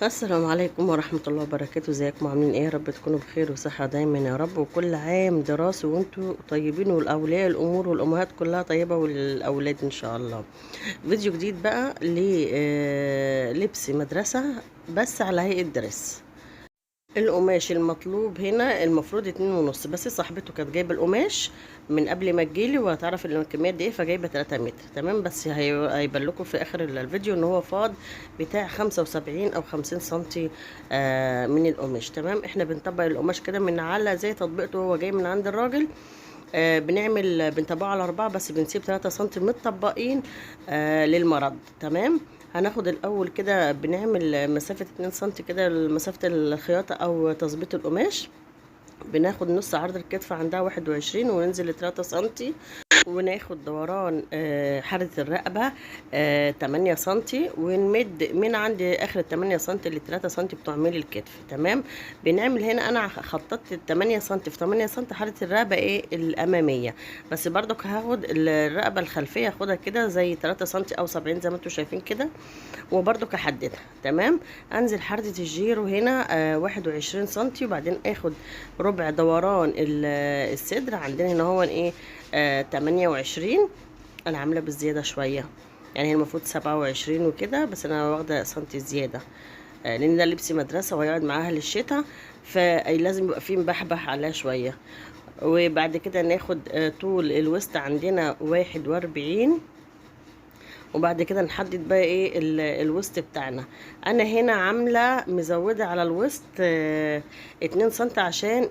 السلام عليكم ورحمة الله وبركاته. ازيكم عاملين ايه؟ يا رب تكونوا بخير وصحة دايما يا رب، وكل عام دراسي وانتوا طيبين، والاولياء الامور والامهات كلها طيبة، والاولاد ان شاء الله. فيديو جديد بقى للبس مدرسة بس على هيئة درس. القماش المطلوب هنا المفروض 2.5، بس صاحبته كانت جايبه القماش من قبل ما تجيلي، وهتعرف ان الكميات دي ايه، فجايبه 3 متر تمام. بس هيبان لكم في اخر الفيديو ان هو فاض بتاع 75 او 50 سنتي من القماش تمام. احنا بنطبق القماش كده من على زي تطبيقته، هو جاي من عند الراجل. بنطبقه على 4، بس بنسيب 3 سنتي متطبقين للمرض تمام. هناخد الاول كده بنعمل مسافة 2 سنتي كده، مسافة الخياطة او تظبيط القماش. بناخد نص عرض الكتف عندها 21، وننزل 3 سنتي، وناخد دوران حرة الرقبة 8 سنتي، ونمد من عند اخر 8 سنتي ل 3 سنتي بتوع ميل الكتف تمام. بنعمل هنا انا خططت 8 سنتي في 8 سنتي حرة الرقبة ايه الامامية، بس برضك هاخد الرقبة الخلفية هاخدها كده زي 3 سنتي او 70 زي ما انتم شايفين كده، وبرضك احددها تمام. انزل حردة الجيرو هنا 21 سنتي، وبعدين اخد ربع دوران الصدر عندنا هنا هو ايه 28. انا عامله بالزياده شويه، يعني هي المفروض 27 وكده، بس انا واخده سنتي زياده لان ده لبس مدرسه وهيقعد معاها للشتاء، فلازم يبقى فيه مبحبح عليها شويه. وبعد كده ناخد طول الوسط عندنا 41، وبعد كده نحدد بقى ايه الوسط بتاعنا. انا هنا عامله مزوده على الوسط 2 سنتي عشان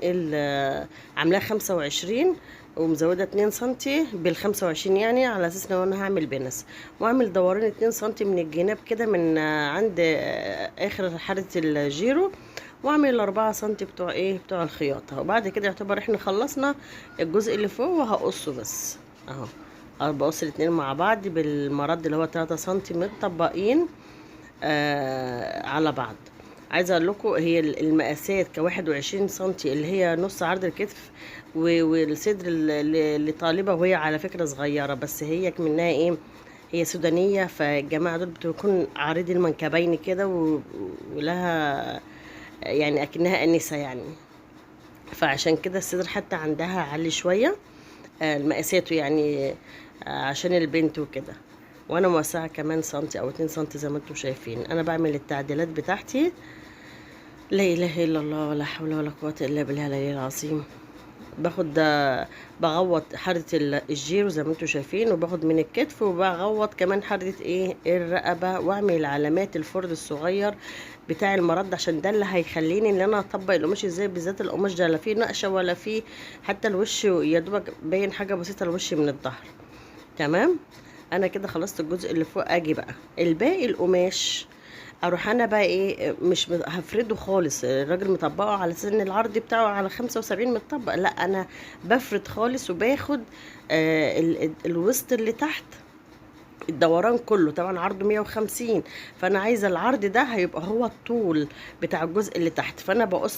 عاملاه 25، ومزوده 2 سنتي بال25، يعني على اساس ان انا هعمل بنس، واعمل دوران 2 سنتي من الجناب كده من عند اخر حاره الجيرو، واعمل 4 سنتي بتوع ايه بتوع الخياطه. وبعد كده يعتبر احنا خلصنا الجزء اللي فوق، وهقصه بس اهو. بقص الاتنين مع بعض بالمرد اللي هو 3 سنتي متطبقين على بعض. عايزه اقول لكم هي المقاسات ك21 سنتي اللي هي نص عرض الكتف، والصدر اللي طالبه، وهي على فكره صغيره، بس هي منها ايه، هي سودانيه، فالجماعه دول بتكون عريض المنكبين كده ولها يعني اكنها انسه يعني، فعشان كده الصدر حتى عندها عالي شويه المقاساته يعني عشان البنت وكده. وانا موسعه كمان سنتي او 2 سنتي زي ما انتم شايفين. انا بعمل التعديلات بتاعتي، لا اله الا الله ولا حول ولا قوه الا بالله العلي العظيم. باخد بغوط حردة الجيرو زي ما انتم شايفين، وباخد من الكتف، وبغوط كمان حردة ايه الرقبة، واعمل علامات الفرد الصغير بتاع المرد، عشان ده اللي هيخليني ان انا اطبق القماش ازاي، بالذات القماش ده لا فيه نقشة ولا فيه حتى الوش، يا دوبك باين حاجة بسيطة الوش من الظهر تمام. انا كده خلصت الجزء اللي فوق. اجي بقى الباقي القماش، اروح انا بقى ايه مش هفرده خالص، الراجل مطبقه على اساس ان العرض بتاعه على 75 متطبق، لا انا بفرد خالص، وباخد الوسط اللي تحت الدوران كله، طبعا عرضه 150، فانا عايزه العرض ده هيبقى هو الطول بتاع الجزء اللي تحت، فانا بقص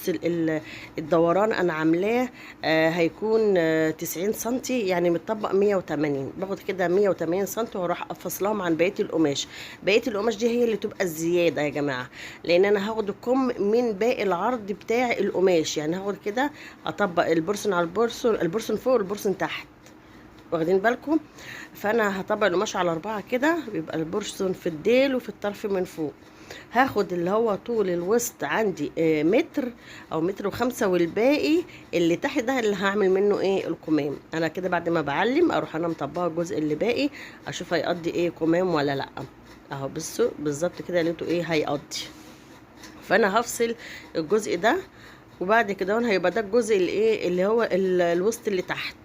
الدوران انا عاملاه هيكون 90 سنتي، يعني متطبق 180، باخد كده 180 سنتي، واروح افصلهم عن بقيه القماش. بقيه القماش دي هي اللي تبقى الزياده يا جماعه، لان انا هاخد الكم من باقي العرض بتاع القماش، يعني هاخد كده اطبق البورسن على البورسن، البورسن فوق والبورسن تحت، واخدين بالكم. فانا هطبق القماش على 4 كده، بيبقى البورسون في الديل وفي الطرف من فوق. هاخد اللي هو طول الوسط عندي متر او متر و5، والباقي اللي تحت ده اللي هعمل منه ايه الكمام. انا كده بعد ما بعلم اروح انا مطبقه الجزء اللي باقي، اشوف هيقضي ايه كمام ولا لا. اهو بصوا بالظبط كده لقيته ايه هيقضي. فانا هفصل الجزء ده، وبعد كده هيبقى ده الجزء اللي ايه اللي هو الوسط اللي تحت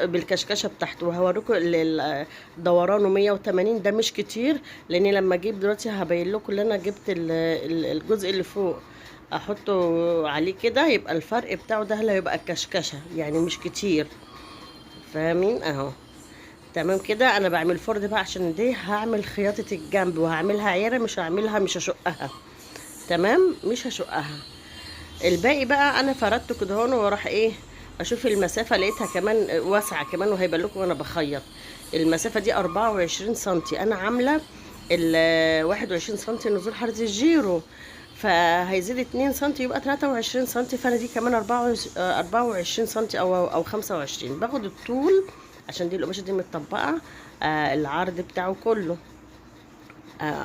بالكشكشه بتاعته. وهوريكم دورانه 180، ده مش كتير، لان لما اجيب دلوقتي هبين لكم اللي انا جبت الجزء اللي فوق احطه عليه كده، يبقى الفرق بتاعه ده اللي هيبقى الكشكشه، يعني مش كتير، فاهمين اهو تمام كده. انا بعمل فرد بقى عشان دي هعمل خياطه الجنب، وهعملها عياره، مش هعملها مش هشقها تمام، مش هشقها. الباقي بقى انا فردته كده هون، وراح ايه اشوف المسافه لقيتها كمان واسعه كمان، وهيبقى لكم وانا بخيط المسافه دي 24 سنتي. انا عامله ال 21 سنتي نزول حرة الجيرو، فهيزيد 2 سنتي يبقى 23 سنتي، فانا دي كمان 24 سنتي او 25. باخد الطول عشان دي القماشه دي متطبقه، العرض بتاعه كله.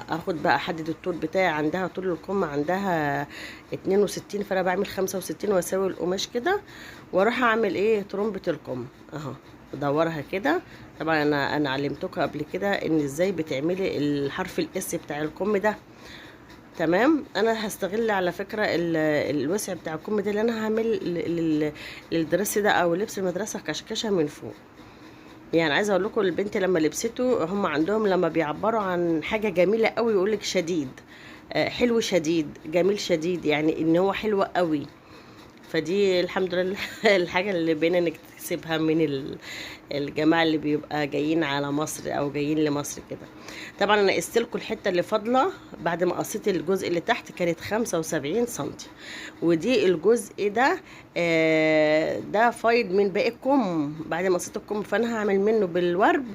اخد بقى احدد الطول بتاعي، عندها طول الكم عندها 62، فانا بعمل 65 واساوي القماش كده، واروح اعمل ايه ترمبة الكم اهو، بدورها كده. طبعا انا علمتكم قبل كده ان ازاي بتعملي الحرف الاس بتاع الكم ده. تمام. انا هستغل على فكره الوسع بتاع الكم ده اللي انا هعمل للدرس ده او لبس المدرسه كشكشه من فوق. يعني عايزه اقول لكم البنت لما لبسته، هم عندهم لما بيعبروا عن حاجه جميله قوي يقولك شديد، حلو شديد، جميل شديد، يعني ان هو حلو قوي. فدي الحمد لله الحاجه اللي بقينا نكتسبها من الجماعه اللي بيبقى جايين على مصر او جايين لمصر كده. طبعا انا قست لكم الحته اللي فاضله بعد ما قصيت الجزء اللي تحت كانت 75 سنتي، ودي الجزء ده ده فايض من باقي الكم بعد ما قصيت الكم، فانا هعمل منه بالورب،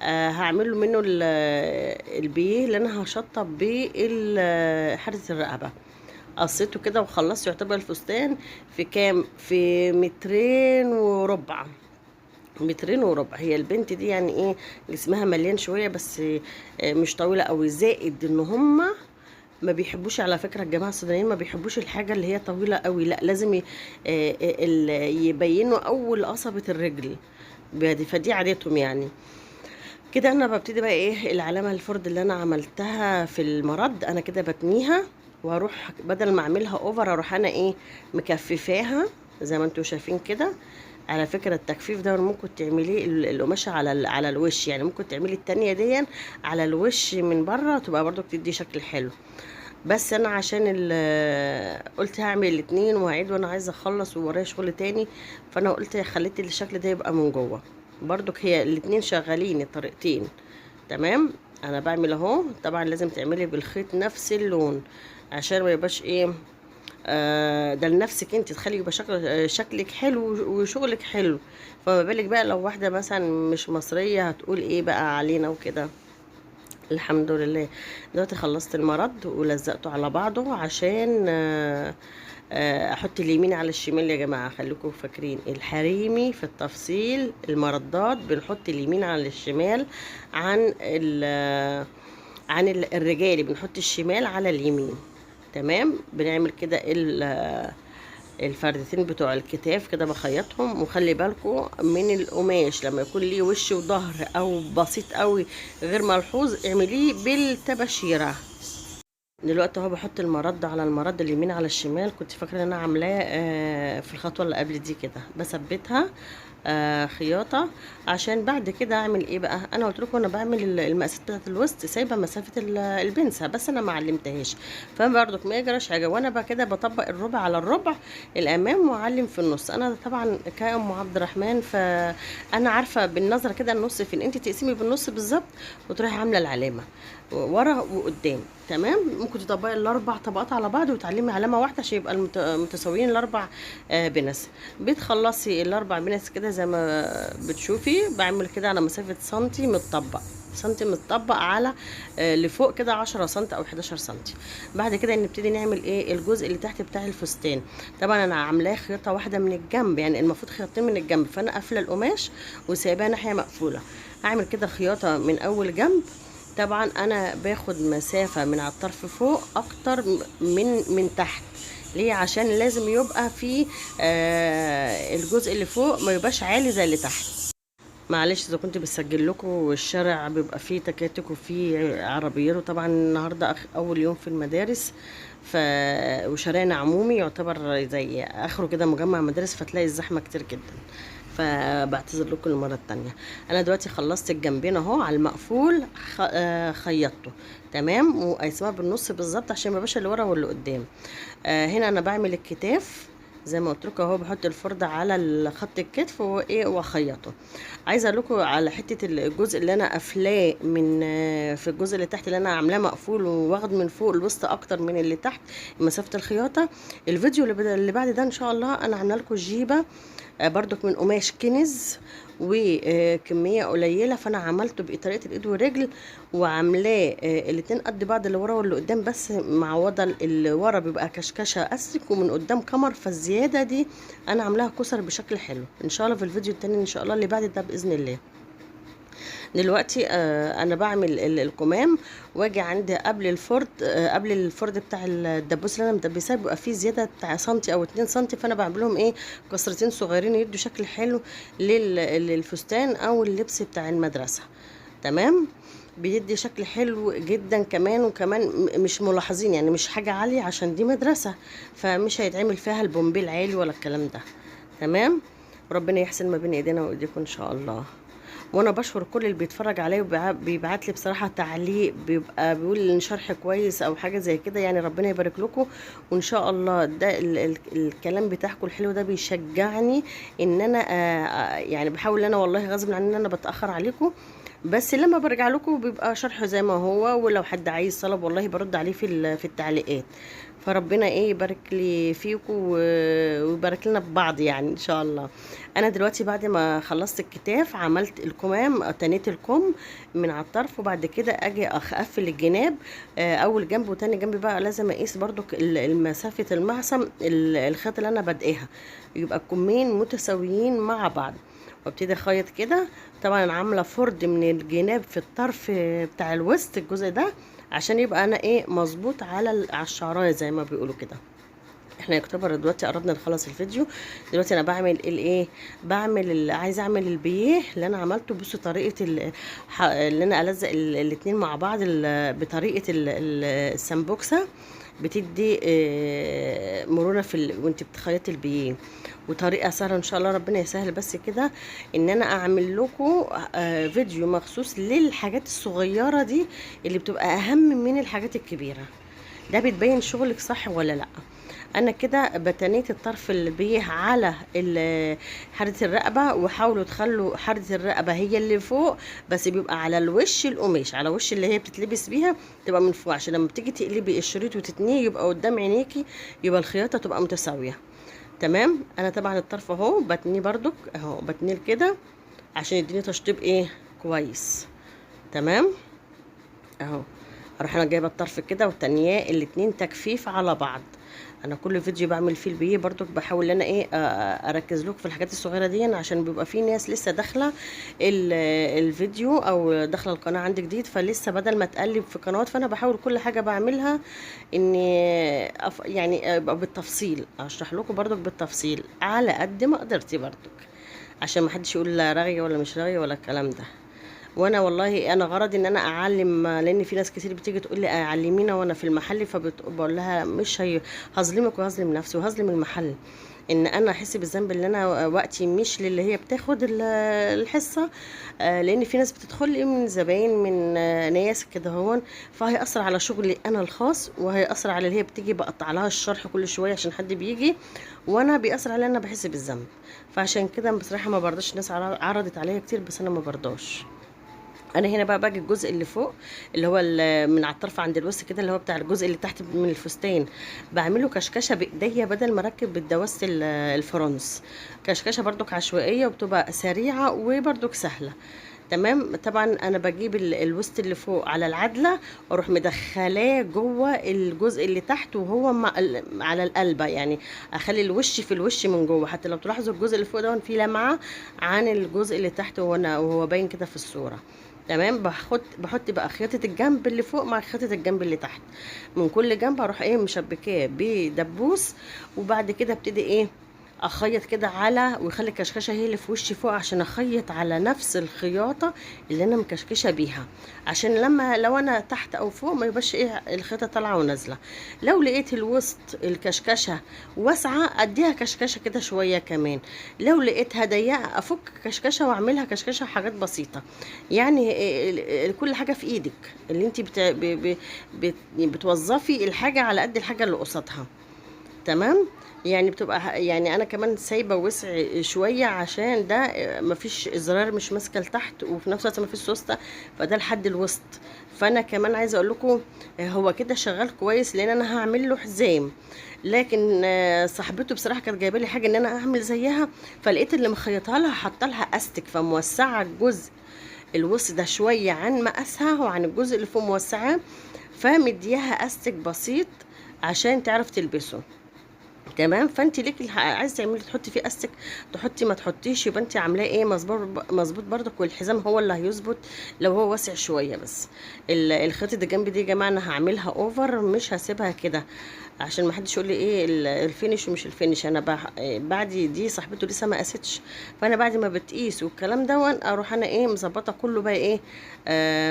هعمل منه البيه اللي انا هشطب بيه حرة الرقبه. قصيته كده وخلصت. يعتبر الفستان في كام؟ في 2 وربع. 2 وربع. هي البنت دي يعني ايه جسمها مليان شويه بس مش طويله قوي، زائد ان هما ما بيحبوش على فكره الجماعه السودانيين ما بيحبوش الحاجه اللي هي طويله قوي، لا لازم يبينوا اول قصبه الرجل، فدي عادتهم يعني كده. انا ببتدي بقى ايه العلامه الفرد اللي انا عملتها في المرد، انا كده بتنيها واروح بدل ما اعملها اوفر اروح انا ايه مكففاها زي ما انتم شايفين كده. على فكره التجفيف ده ممكن تعمليه القماشه على الوش، يعني ممكن تعملي التانية دي على الوش من بره تبقى برضو بتدي شكل حلو. بس انا عشان قلت هعمل الاتنين وهعيد وانا عايزه اخلص وورايا شغل تاني، فانا قلت خليت الشكل ده يبقى من جوه برضك. هي الاتنين شغالين الطريقتين تمام. انا بعمل اهو. طبعا لازم تعملي بالخيط نفس اللون عشان ما يبقاش ايه ده لنفسك انت، تخلي يبقى شكلك حلو وشغلك حلو. فما بالك بقى لو واحده مثلا مش مصريه هتقول ايه بقى علينا وكده. الحمد لله دلوقتي خلصت المرد ولزقته على بعضه عشان احط اليمين على الشمال. يا جماعه خليكم فاكرين الحريمي في التفصيل المردات بنحط اليمين على الشمال عن الرجالي بنحط الشمال على اليمين. تمام. بنعمل كده الفردتين بتوع الكتاف كده بخيطهم. وخلي بالكم من القماش لما يكون ليه وش وظهر او بسيط قوي غير ملحوظ اعمليه بالتباشيره. دلوقتي اهو بحط المرد على المرد اليمين على الشمال. كنت فاكره ان انا عاملاه في الخطوه اللي قبل دي كده، بثبتها خياطه عشان بعد كده اعمل ايه بقى. انا قلت لكم انا بعمل المقاسات بتاعه الوسط سايبه مسافه البنسه بس انا ما علمتهاش، فبرضك ما يجراش حاجه. وانا بقى كده بطبق الربع على الربع الامام واعلم في النص. انا طبعا كأم عبد الرحمن فانا عارفه بالنظره كده النص فين، انت تقسمي بالنص بالظبط وتروحي عامله العلامه ورا وقدام. تمام. ممكن تطبقي الاربع طبقات على بعض وتعلمي علامه واحده عشان يبقى متساويين الاربع بنس. بتخلصي الاربع بنس كده زي ما بتشوفي. بعمل كده على مسافه سنتي متطبق على لفوق كده 10 سنتي او 11 سنتي. بعد كده نبتدي نعمل ايه الجزء اللي تحت بتاع الفستان. طبعا انا عاملاه خياطه واحده من الجنب، يعني المفروض خياطتين من الجنب، فانا قافله القماش وسايباها ناحيه مقفوله. هعمل كده خياطه من اول جنب. طبعا انا باخد مسافة من على الطرف فوق اكتر من تحت. ليه؟ عشان لازم يبقى في الجزء اللي فوق ما يبقاش عالي زي اللي تحت. معلش اذا كنت بسجل لكم والشارع بيبقى فيه تكاتك وفيه عربيات، وطبعا النهارده اول يوم في المدارس وشارعنا عمومي يعتبر زي اخره كده مجمع مدارس، فتلاقي الزحمه كتير جدا، فبعتذر لكم المره التانية. انا دلوقتي خلصت الجنبين اهو على المقفول خيطته تمام وقسمها بالنص بالظبط عشان ما يبقاش اللي ورا واللي قدام. هنا انا بعمل الكتاف زي ما قلت لكم اهو، بحط الفرده على خط الكتف وايه واخيطه. عايزه اقول لكم على حته الجزء اللي انا قافلاه من في الجزء اللي تحت اللي انا عاملاه مقفول وواخد من فوق الوسط اكتر من اللي تحت مسافه الخياطه. الفيديو اللي بعد ده ان شاء الله انا عامله لكم جيبه برضك من قماش كنز وكميه قليله، فانا عملته بطريقه الايد والرجل، وعاملاه الاتنين قد بعض، اللي ورا واللي قدام، بس معوضه اللي ورا بيبقى كشكشه اسك ومن قدام كمر، فالزياده دي انا عاملاها كسر بشكل حلو. ان شاء الله في الفيديو التاني ان شاء الله اللي بعد ده باذن الله. دلوقتي انا بعمل الكمام، واجي عند قبل الفرد، قبل الفرد بتاع الدبوس اللي انا مدبساه بيبقى فيه زياده بتاع سنتي او 2 سنتي، فانا بعملهم ايه كسرتين صغيرين يدوا شكل حلو للفستان او اللبس بتاع المدرسه. تمام، بيدي شكل حلو جدا كمان، وكمان مش ملاحظين يعني مش حاجه عاليه عشان دي مدرسه، فمش هيتعمل فيها البومبي العالي ولا الكلام ده. تمام، ربنا يحسن ما بين ايدينا وايديكم ان شاء الله. وانا بشكر كل اللي بيتفرج عليا وبيبعت لي بصراحه تعليق، بيبقى بيقول ان شرح كويس او حاجه زي كده، يعني ربنا يبارك لكم. وان شاء الله ده الكلام بتاعكم الحلو ده بيشجعني ان انا يعني بحاول انا والله غصب عني ان انا بتاخر عليكم، بس لما برجع لكم بيبقى شرحه زي ما هو، ولو حد عايز طلب والله برد عليه في التعليقات. فربنا ايه يبارك لي فيكم ويبارك لنا ببعض يعني ان شاء الله. انا دلوقتي بعد ما خلصت الكتاف عملت الكمام، تنيت الكم من على الطرف، وبعد كده اجي اقفل الجناب، اول جنب وتاني جنب بقى لازم اقيس برضو المسافه المعصم الخيط اللي انا بادئها، يبقى الكمين متساويين مع بعض، وابتدي اخيط كده. طبعا انا عامله فرد من الجناب في الطرف بتاع الوسط الجزء ده، عشان يبقى انا ايه مظبوط على الشعرايه زي ما بيقولوا كده. احنا يعتبر دلوقتي قربنا نخلص الفيديو. دلوقتي انا بعمل الايه، عايزه اعمل البيه اللي انا عملته. بصوا طريقه اللي انا الزق الاتنين مع بعض بطريقه السمبوكسه، بتدي مرونه وانت بتخيطي البيه، وطريقه سهله ان شاء الله ربنا يسهل. بس كده ان انا اعمل لكم فيديو مخصوص للحاجات الصغيره دي اللي بتبقى اهم من الحاجات الكبيره، ده بتبين شغلك صح ولا لا. انا كده بتنيت الطرف اللي بيه على حردة الرقبه، وحاولوا تخلوا حردة الرقبه هي اللي فوق، بس بيبقى على الوش القماش، على وش اللي هي بتتلبس بيها تبقى من فوق، عشان لما بتيجي تقلبي الشريط وتتنيه يبقى قدام عينيكي، يبقى الخياطه تبقى متساويه. تمام، انا طبعا الطرف اهو بتنيه بردك اهو، بتنيه كده عشان يديني تشطيب ايه كويس. تمام اهو، اروح انا جايبه الطرف كده وتانياه الاتنين تجفيف على بعض. انا كل فيديو بعمل فيه البيه برضو بحاول ان انا ايه اركز لكم في الحاجات الصغيره دي، عشان بيبقى في ناس لسه داخله الفيديو او داخله القناه عندي جديد، فلسه بدل ما تقلب في قنوات، فانا بحاول كل حاجه بعملها اني يعني ابقى بالتفصيل، اشرح لكم برضو بالتفصيل على قد ما قدرتي برضو، عشان ما حدش يقول لا رغيه ولا مش رغيه ولا الكلام ده. وانا والله انا غرضي ان انا اعلم، لان في ناس كتير بتيجي تقول لي علمينا وانا في المحل، فبقول لها مش هظلمك وهظلم نفسي وهظلم المحل، ان انا احس بالذنب ان انا وقتي مش للي هي بتاخد الحصه، لان في ناس بتدخل لي من زباين من ناس كده هون، فهيأثر على شغلي انا الخاص، وهيأثر على اللي هي بتيجي بقطع لها الشرح كل شويه عشان حد بيجي، وانا بيأثر عليا انا بحس بالذنب. فعشان كده بصراحه ما برضاش، الناس عرضت عليا كتير بس انا ما برضاش. انا هنا بقى باجي الجزء اللي فوق اللي هو من على الطرف عند الوسط كده، اللي هو بتاع الجزء اللي تحت من الفستان، بعمله كشكشه بايديا بدل ما اركب بالدواسه الفرنس، كشكشه برضك عشوائيه وبتبقى سريعه وبرضك سهله. تمام، طبعا انا بجيب الوسط اللي فوق على العدله، واروح مدخلاه جوه الجزء اللي تحت، وهو على القلبه، يعني اخلي الوش في الوش من جوه، حتى لو تلاحظوا الجزء اللي فوق ده فيه لمعه عن الجزء اللي تحت، وهو باين كده في الصوره. تمام، بحط بقى خياطه الجنب اللي فوق مع خياطه الجنب اللي تحت، من كل جنب اروح ايه مشبكاه بدبوس، وبعد كده ابتدي ايه اخيط كده ويخلي الكشكشه هي اللي في وشي فوق، عشان اخيط على نفس الخياطه اللي انا مكشكشه بيها، عشان لو انا تحت او فوق ما يبقاش ايه الخياطه طالعه ونازله. لو لقيت الوسط الكشكشه واسعه اديها كشكشه كده شويه كمان، لو لقيتها ضيقه افك كشكشه واعملها كشكشه، حاجات بسيطه يعني. كل حاجه في ايدك، اللي انت بتوظفي الحاجه على قد الحاجه اللي قصادها. تمام. يعني بتبقى يعني انا كمان سايبه وسع شويه عشان ده مفيش ازرار مش ماسكه لتحت، وفي نفس الوقت مفيش سوسته، فده لحد الوسط. فانا كمان عايزه اقول لكم هو كده شغال كويس، لان انا هعمل له حزام. لكن صاحبته بصراحه كانت جايبه لي حاجه ان انا اعمل زيها، فلقيت اللي مخيطها لها حاطه لها استك، فموسعه الجزء الوسط ده شويه عن مقاسها وعن الجزء اللي فوق موسعاه، فمدياها استك بسيط عشان تعرف تلبسه. تمام. فانت ليكي عايزه تعملي تحطي فيه استك تحطي، ما تحطيش، يبقى انت عاملاه ايه مظبوط مظبوط برضك. والحزام هو اللي هيظبط لو هو واسع شويه. بس الخيط اللي جنب دي يا جماعه انا هعملها اوفر، مش هسيبها كده عشان ما حدش يقول لي ايه الفينش ومش الفينش. انا بعد دي صاحبته لسه ما قاستش، فانا بعد ما بتقيس والكلام ده اروح انا ايه مظبطه كله بقى ايه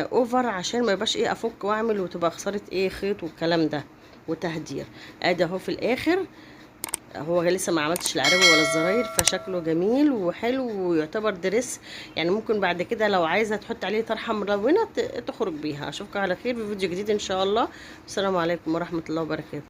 اوفر، عشان ما يبقاش ايه افك واعمل وتبقى خساره ايه خيط والكلام ده وتهدير. ادي اهو في الاخر هو لسه ما عملتش العربة ولا الزراير، فشكله جميل وحلو ويعتبر دريس. يعني ممكن بعد كده لو عايزة تحط عليه طرحة ملونة تخرج بيها. اشوفكم على خير في فيديو جديد ان شاء الله. السلام عليكم ورحمة الله وبركاته.